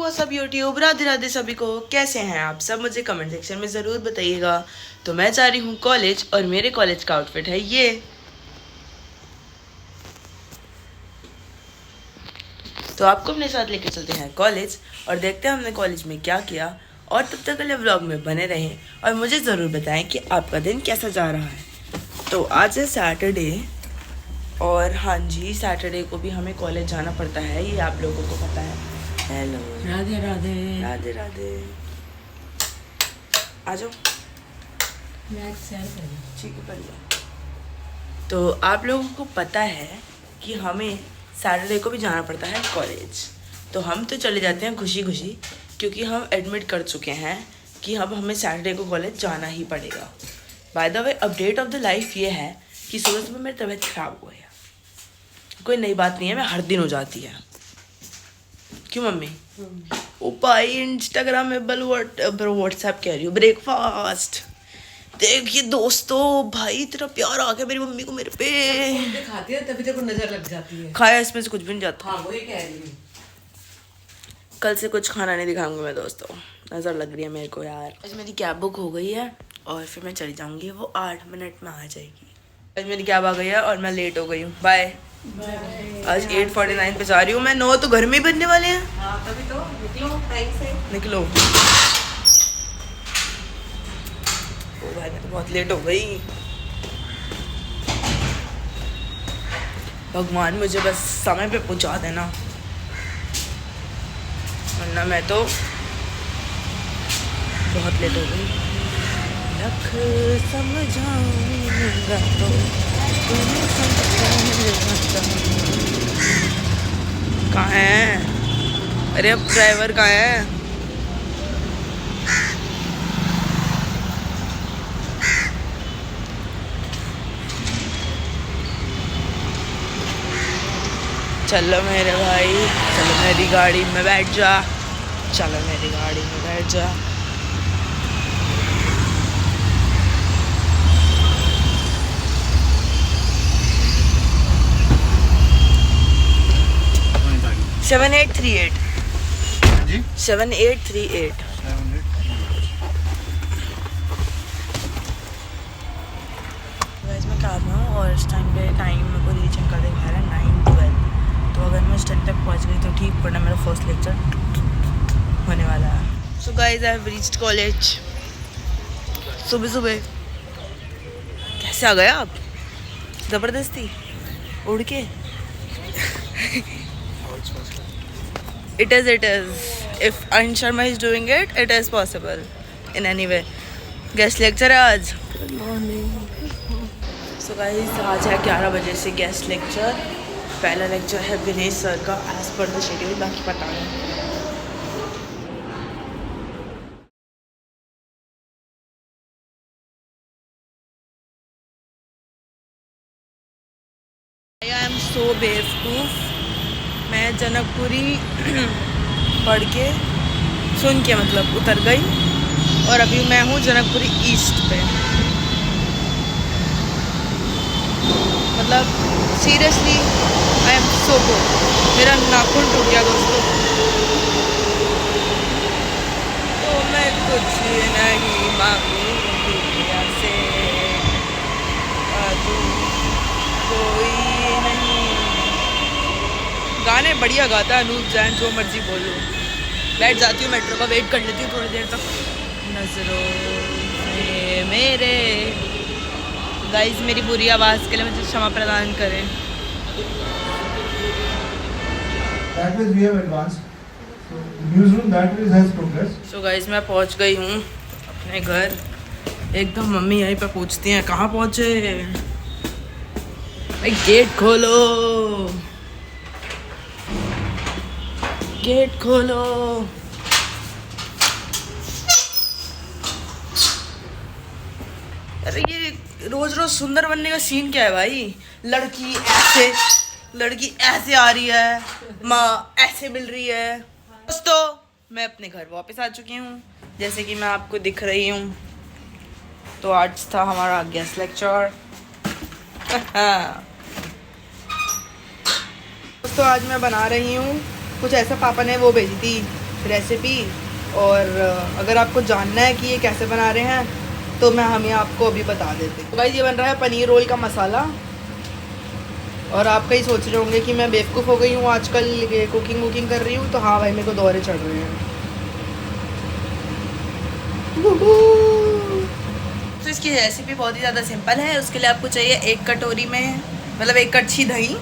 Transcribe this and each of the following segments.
सब यूट्यूब, राधे राधे सभी को। कैसे हैं आप सब, मुझे कमेंट सेक्शन में ज़रूर बताइएगा। तो मैं जा रही हूँ कॉलेज और मेरे कॉलेज का आउटफिट है ये। तो आपको अपने साथ लेके चलते हैं कॉलेज और देखते हैं हमने कॉलेज में क्या किया। और तब तक के लिए व्लॉग में बने रहें और मुझे ज़रूर बताएं कि आपका दिन कैसा जा रहा है। तो आज है सैटरडे और हाँ जी, सैटरडे को भी हमें कॉलेज जाना पड़ता है, ये आप लोगों को पता है। हेलो, राधे राधे राधे राधे। आ जाओ, ठीक है, बढ़िया। तो आप लोगों को पता है कि हमें सैटरडे को भी जाना पड़ता है कॉलेज। तो हम तो चले जाते हैं खुशी खुशी, क्योंकि हम एडमिट कर चुके हैं कि अब हमें सैटरडे को कॉलेज जाना ही पड़ेगा। By the way, update of the life ये है कि सुबह सुबह मेरी तबीयत खराब हो गई है। कोई नई बात नहीं है, मैं हर दिन हो जाती है। क्यों मम्मी? ओ भाई, इंस्टाग्राम में व्हाट्सएप कह रही हूँ, ब्रेकफास्ट। देखिए दोस्तों, भाई तेरा प्यार आ गया मेरी मम्मी को मेरे पे। खाती है तभी तेरे को नजर लग जाती है। खाया इसमें से कुछ भी नहीं जाता। हाँ, वही कह रही हूँ। कल से कुछ खाना नहीं दिखाऊंगी मैं दोस्तों, नज़र लग रही है मेरे को यार। आज मेरी कैब बुक हो गई है और फिर मैं चली जाऊंगी, वो 8 मिनट में आ जाएगी। आज मेरी कैब आ गई है और मैं लेट हो गई हूँ। बाय। आज 8:49 पे जा रही हूँ मैं। 9 तो घर में ही बनने वाले हैं। हाँ, तभी तो निकलो टाइम से। निकलो। ओ भाई, मैं तो बहुत लेट हो गई। भगवान मुझे बस समय पे पहुंचा देना, वरना मैं तो बहुत लेट हो गई। लख समझाऊंगा तो तुम्हें समझाऊंगा। कहाँ है? अरे अब ड्राइवर कहाँ है? चलो मेरे भाई, चलो मेरी गाड़ी में बैठ जा, चलो मेरी गाड़ी में बैठ जा। सेवन 838 जी 7838। वैसे मैं कार में हूँ और इस टाइम पे टाइम मेरे को रीचिंग कर दिखा रहा है 9:12। तो अगर मैं उस टाइम तक पहुँच गई तो ठीक, वरना मेरा फर्स्ट लेक्चर होने वाला है। So guys, I have reached college. सुबह सुबह कैसे आ गए आप? ज़बरदस्ती उड़ के? It is. If Ayn Sharma is doing it, it is possible in any way. Guest lecture है आज। Good morning. सो गाइस, आज है 11 बजे से गेस्ट लेक्चर। पहला लेक्चर है विनेश सर का, एज पर द शेड्यूल, बाकी पता नहीं। आई एम सो बेवकूफ़। मैं जनकपुरी पढ़ के, सुन के मतलब उतर गई और अभी मैं हूँ जनकपुरी ईस्ट पे। मतलब seriously I am so good. मेरा नाखून टूट गया दोस्तों। तो मैं कुछ नहीं मांगूंगी दुनिया से, कोई नहीं। गाने बढ़िया गाता है अनूप जैन, जो मर्जी बोलो। बैठ जाती हूँ मेट्रो का, वेट कर लेती हूँ थोड़ी देर तक। नजरों में मेरे। गाइस, मेरी बुरी आवाज़ के लिए मुझे क्षमा प्रदान करें। That is we have advanced. So newsroom that is has progressed. So guys, मैं पहुँच गई हूँ अपने घर। एकदम मम्मी यहीं पे पूछती हैं कहाँ पहुँचे। भाई गेट खोलो, गेट खोलो। अरे ये रोज रोज सुंदर बनने का सीन क्या है भाई? लड़की ऐसे आ रही है, माँ ऐसे मिल रही है। दोस्तों, मैं अपने घर वापस आ चुकी हूँ, जैसे कि मैं आपको दिख रही हूँ। तो आज था हमारा गेस्ट लेक्चर। दोस्तों, आज मैं बना रही हूँ कुछ ऐसा। पापा ने वो भेजी थी रेसिपी। और अगर आपको जानना है कि ये कैसे बना रहे हैं तो हम आपको अभी बता देते हैं। तो भाई ये बन रहा है पनीर रोल का मसाला। और आप कहीं सोच रहे होंगे कि मैं बेवकूफ़ हो गई हूँ आजकल कुकिंग वुकिंग कर रही हूँ, तो हाँ भाई मेरे को दौरे चढ़ रहे हैं। तो इसकी रेसिपी बहुत ही ज़्यादा सिंपल है। उसके लिए आपको चाहिए एक कटोरी में मतलब एक कड़छी दही,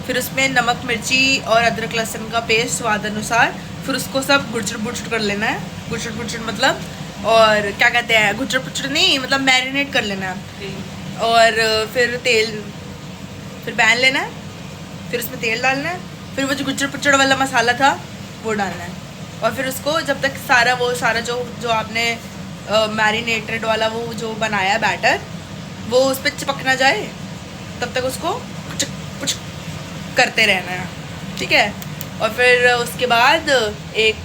फिर उसमें नमक मिर्ची और अदरक लहसुन का पेस्ट स्वाद अनुसार, फिर उसको सब गुड़चड़ बुड़चड़ कर लेना है। गुड़चड़ बुड़चड़ मतलब और क्या कहते हैं, गुड़चड़ बुड़चड़ नहीं मतलब मैरिनेट कर लेना है। और फिर तेल, फिर पैन लेना है, फिर उसमें तेल डालना है, फिर वो जो गुड़चड़ पुचड़ वाला मसाला था वो डालना है। और फिर उसको जब तक सारा जो आपने मैरिनेटेड वाला वो जो बनाया बैटर वो उस पर चिपक ना जाए तब तक उसको पुचक पुचक करते रहना है, ठीक है। और फिर उसके बाद एक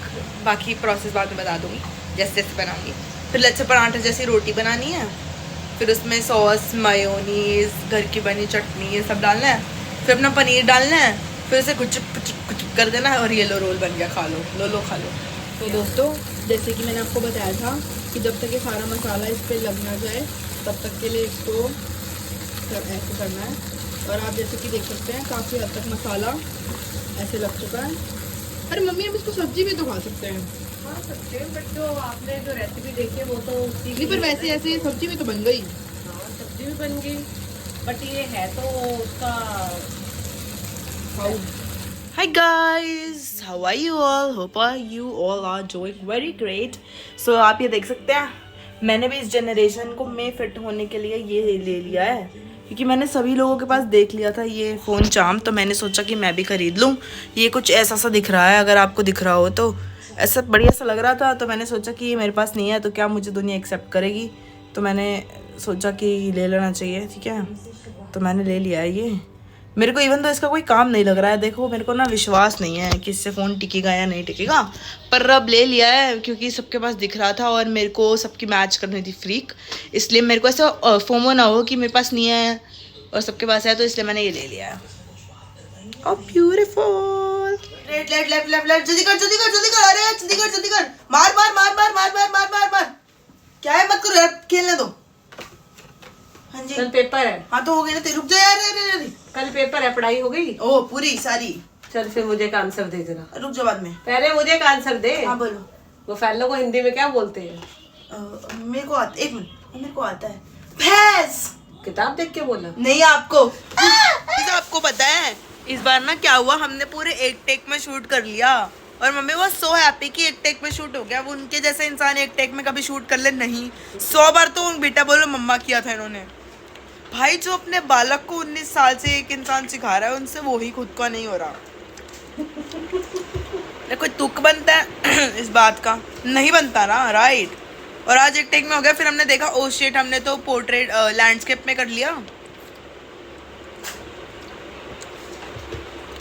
बाकी प्रोसेस बाद में बता दूँगी जैसे जैसे बनाऊँगी। फिर लच्छे पराठे जैसी रोटी बनानी है, फिर उसमें सॉस मायोनीज घर की बनी चटनी ये सब डालना है, फिर अपना पनीर डालना है, फिर उसे कुछ कर देना है और ये लो रोल बन गया, खा लो खा लो। तो दोस्तों जैसे कि मैंने आपको बताया था कि जब तक ये सारा मसाला इस पर लग ना जाए तब तक के लिए इसको ऐसे करना है। और आप जैसे कि देख सकते हैं काफ़ी हद तक मसाला ऐसे लग चुका है। अरे मम्मी हम इसको सब्जी में तो खा सकते हैं। खा सकते हैं, बट जो आपने जो रेसिपी देखी है वो तो नहीं, पर वैसे ऐसे सब्जी में तो बन गई। हाँ सब्जी भी बन गई, बट ये है तो उसका Hi guys, how are you all? Hope you all are doing very great. So आप ये देख सकते हैं मैंने भी इस जनरेशन को में फिट होने के लिए ये ले लिया है, क्योंकि मैंने सभी लोगों के पास देख लिया था ये फ़ोन चार्म, तो मैंने सोचा कि मैं भी ख़रीद लूँ। ये कुछ ऐसा सा दिख रहा है, अगर आपको दिख रहा हो तो ऐसा बढ़िया सा लग रहा था, तो मैंने सोचा कि ये मेरे पास नहीं है तो क्या मुझे दुनिया एक्सेप्ट करेगी, तो मैंने सोचा कि ले लेना चाहिए, ठीक है। तो मैंने ले लिया है ये। मेरे को इवन तो इसका कोई काम नहीं लग रहा है, देखो मेरे को ना विश्वास नहीं है कि इससे फ़ोन टिकेगा या नहीं टिकेगा, पर अब ले लिया है क्योंकि सबके पास दिख रहा था और मेरे को सबकी मैच करनी थी फ्रीक, इसलिए मेरे को ऐसा फोमो ना हो कि मेरे पास नहीं है और सबके पास है, तो इसलिए मैंने ये ले लिया है। Oh beautiful! Left, left, left, left, left. जल्दी कर, अरे जल्दी कर, मार। क्या है, मत करो यार, खेलने दो। हाँ जी। कल पेपर है। हाँ तो हो गई ना, रुक जा यार। कल पेपर है, पढ़ाई हो गई? ओ पूरी सारी। चल फिर मुझे एक आंसर दे देना। रुक जा बाद में। पहले मुझे एक आंसर दे। हाँ बोलो। वो फैलो को हिंदी में क्या बोलते हैं? मेरे को आता, एक मिनट, मेरे को आता है भैंस। किताब देख के बोला? नहीं आपको आपको पता है इस बार ना क्या हुआ, हमने पूरे एक टेक में शूट कर लिया और मम्मी वो सो हैप्पी कि एक टेक में शूट हो गया। वो उनके जैसे इंसान एक टेक में कभी शूट कर ले नहीं, 100 बार तो बेटा बोलो मम्मा किया था इन्होंने। भाई जो अपने बालक को 19 साल से एक इंसान सिखा रहा है उनसे वो ही खुद का नहीं हो रहा। कोई तुक बनता है इस बात का? नहीं बनता ना, राइट। और आज एक टेक में हो गया, फिर हमने देखा ओ शिट, हमने तो पोर्ट्रेट लैंडस्केप में कर लिया।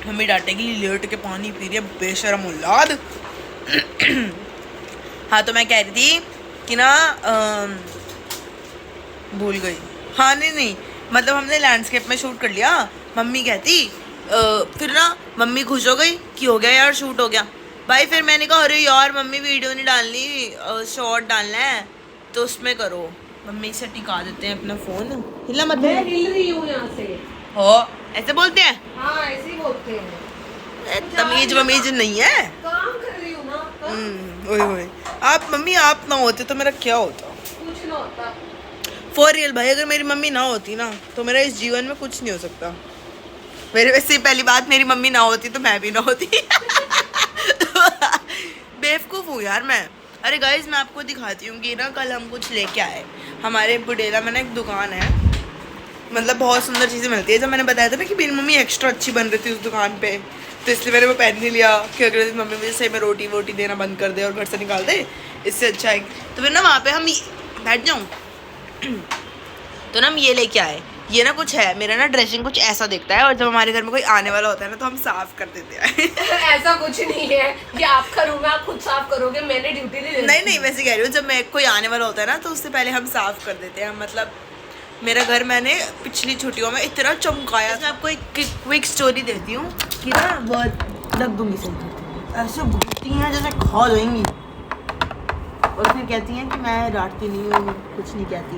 मम्मी डांटेगी लेट के पानी पी रही है बेशरम औलाद। हाँ तो मैं कह रही थी कि ना भूल गई। हाँ नहीं मतलब हमने लैंडस्केप में शूट कर लिया। मम्मी कहती फिर ना मम्मी खुश हो गई कि हो गया यार, शूट हो गया भाई। फिर मैंने कहा अरे यार मम्मी वीडियो नहीं डालनी, शॉर्ट डालना है तो उसमें करो। मम्मी से टिका देते हैं अपना फ़ोन। हिला मत। मैं हिल रही हूँ यहाँ से। हो ऐसे बोलते हैं? हाँ ऐसे ही बोलते हैं। तमीज वमीज नहीं है। काम कर रही हूँ ना। ओए आप मम्मी आप ना होते तो मेरा क्या होता? कुछ ना होता। फॉर रियल भाई, अगर मेरी मम्मी ना होती ना तो मेरा इस जीवन में कुछ नहीं हो सकता। मेरे वैसे ही पहली बात, मेरी मम्मी ना होती तो मैं भी ना होती। बेवकूफ़ हूँ यार मैं। अरे गाइज मैं आपको दिखाती हूँ कि ना कल हम कुछ लेके आए। हमारे बुडेला में ना एक दुकान है, मतलब बहुत सुंदर चीज़ें मिलती है। जब मैंने बताया था ना कि मेरी मम्मी एक्स्ट्रा अच्छी बन रही थी उस दुकान पे, तो इसलिए मैंने वो पहन नहीं लिया कि अगले दिन मम्मी मुझे सही में रोटी वोटी देना बंद कर दे और घर से निकाल दे, इससे अच्छा है। तो फिर ना वहाँ पे हम बैठ जाऊँ तो ना हम ये लेके आए। ये ना कुछ है, मेरा ना ड्रेसिंग कुछ ऐसा दिखता है और जब हमारे घर में कोई आने वाला होता है ना तो हम साफ कर देते हैं। ऐसा कुछ नहीं है, ये आपका रूम है, आप खुद साफ करोगे, मैंने ड्यूटी नहीं वैसे कह रही हूँ, जब मैं कोई आने वाला होता है ना तो उससे पहले हम साफ कर देते हैं। मतलब मेरा घर मैंने पिछली छुट्टियों में इतना चमकाया। मैं आपको एक क्विक स्टोरी देती हूँ कि ना बहुत दब दूंगी सही। ऐसे घूमती हैं जैसे खा जाएंगी, और फिर कहती हैं कि मैं डांटती नहीं हूँ, कुछ नहीं कहती।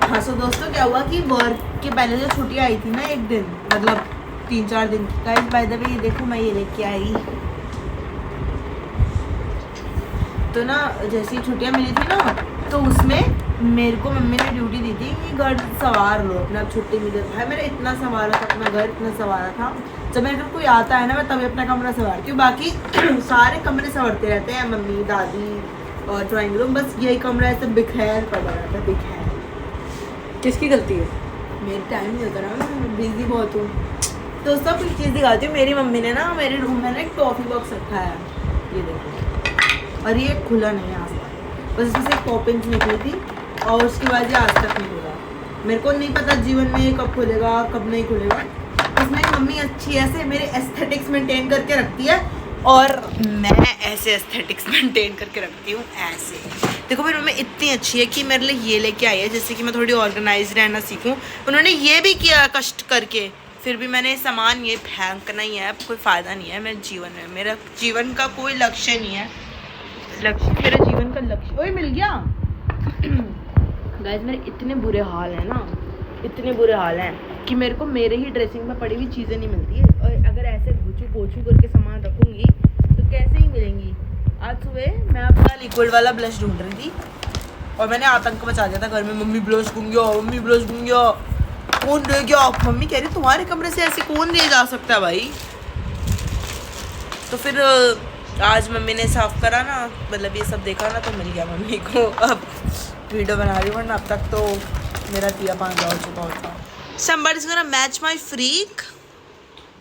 हाँ सो दोस्तों क्या हुआ कि वर्क के पहले जो छुट्टी आई थी ना एक दिन, मतलब 3-4 दिन की, गाइस बाय द वे ये देखो मैं ये लेके आई। तो ना जैसी छुट्टियाँ मिली थी ना, तो उसमें मेरे को मम्मी ने ड्यूटी दी थी कि घर संवार लो अपना, अब छुट्टी मिले। भाई मेरा इतना संवारा था अपना घर, इतना संवारा था। जब मेरे घर कोई आता है ना मैं तभी अपना कमरा संवारती हूँ, बाकी सारे कमरे संवरते रहते हैं मम्मी दादी और ड्राइंग रूम, बस यही कमरा ऐसे बिखैर पड़ा रहता है, बिखैर। किसकी गलती है? मेरे टाइम नहीं होता ना, मैं बिजी बहुत हूँ। तो सब कुछ चीज़ दिखाती हूँ। मेरी मम्मी ने ना मेरे रूम में ना एक टॉफ़ी बॉक्स रखा है, ये देखो, और ये खुला नहीं है आज तक, बस इसमें से पॉपिंग्स निकली थी और उसके बाद ये आज तक नहीं खुला। मेरे को नहीं पता जीवन में ये कब खुलेगा कब नहीं खुलेगा। बस मेरी मम्मी अच्छी ऐसे मेरे एस्थेटिक्स मेंटेन करके रखती है, और मैं ऐसे एस्थेटिक्स मेंटेन करके रखती हूँ ऐसे। देखो मेरी मम्मी इतनी अच्छी है कि मेरे लिए ये लेके आई है जैसे कि मैं थोड़ी ऑर्गेनाइज रहना सीखूं। उन्होंने ये भी किया कष्ट करके, फिर भी मैंने सामान ये फेंकना ही है, अब कोई फ़ायदा नहीं है मेरे जीवन में। मेरा जीवन का कोई लक्ष्य नहीं है, लक्ष्य मेरे जीवन का लक्ष्य वही मिल गया। गाइस मेरे इतने बुरे हाल हैं ना, इतने बुरे हाल हैं कि मेरे को मेरे ही ड्रेसिंग में पड़ी हुई चीज़ें नहीं मिलती है, और अगर ऐसे घुचू पोछू करके सामान रखूँगी तो कैसे ही मिलेंगी। आज सुबह मैं अपना लिक्विड वाला ब्लश ढूंढ रही थी और मैंने आतंक मचा दिया था घर में, मम्मी ब्लश घूंगिया, मम्मी ब्लश घूंगिया, कौन ले गया? मम्मी कह रही तुम्हारे कमरे से ऐसे कौन ले जा सकता है भाई। तो फिर आज मम्मी ने साफ़ करा ना, मतलब ये सब देखा ना, तो मिल गया मम्मी को। अब वीडियो बना रही हूँ, वरना अब तक तो मेरा तिया 5 हो चुका होता। Somebody's gonna match my freak।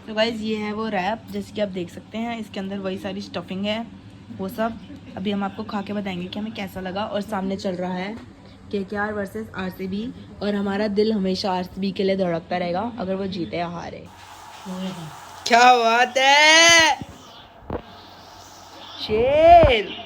तो गाइज ये है वो रैप, जैसे कि आप देख सकते हैं इसके अंदर वही सारी स्टफिंग है, वो सब अभी हम आपको खा के बताएंगे कि हमें कैसा लगा। और सामने चल रहा है KKR वर्सेस RCB, और हमारा दिल हमेशा RCB के लिए धड़कता रहेगा अगर वो जीते या हारे। क्या बात है शेर।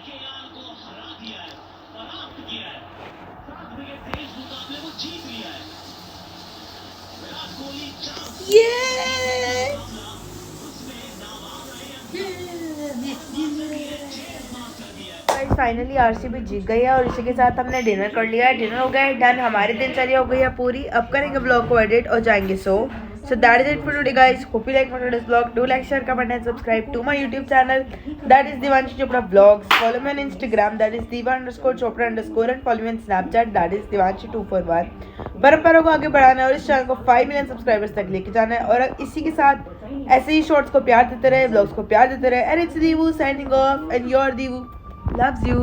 फाइनली RCB जीत गई है, और इसी के साथ हमने डिनर कर लिया है, डिनर हो गया है डन, हमारी दिनचर्या हो गई है पूरी। अब करेंगे ब्लॉग को एडिट और जाएंगे so that is it for today guys, hope you like my today's vlog, do like, share, comment and subscribe to my YouTube channel, that is Devanshi Chopra Vlogs. Follow me on Instagram, that is Diva_Chopra_ and follow me on Snapchat, that is Devanshi241। परंपरा को आगे बढ़ाना है और इस channel को 5 million subscribers तक लेके जाना है, और इसी के साथ ऐसे ही शॉर्ट्स को प्यार देते रहे, ब्लॉग्स को प्यार देते रहे। And it's Deevu signing off, and your Deevu loves you।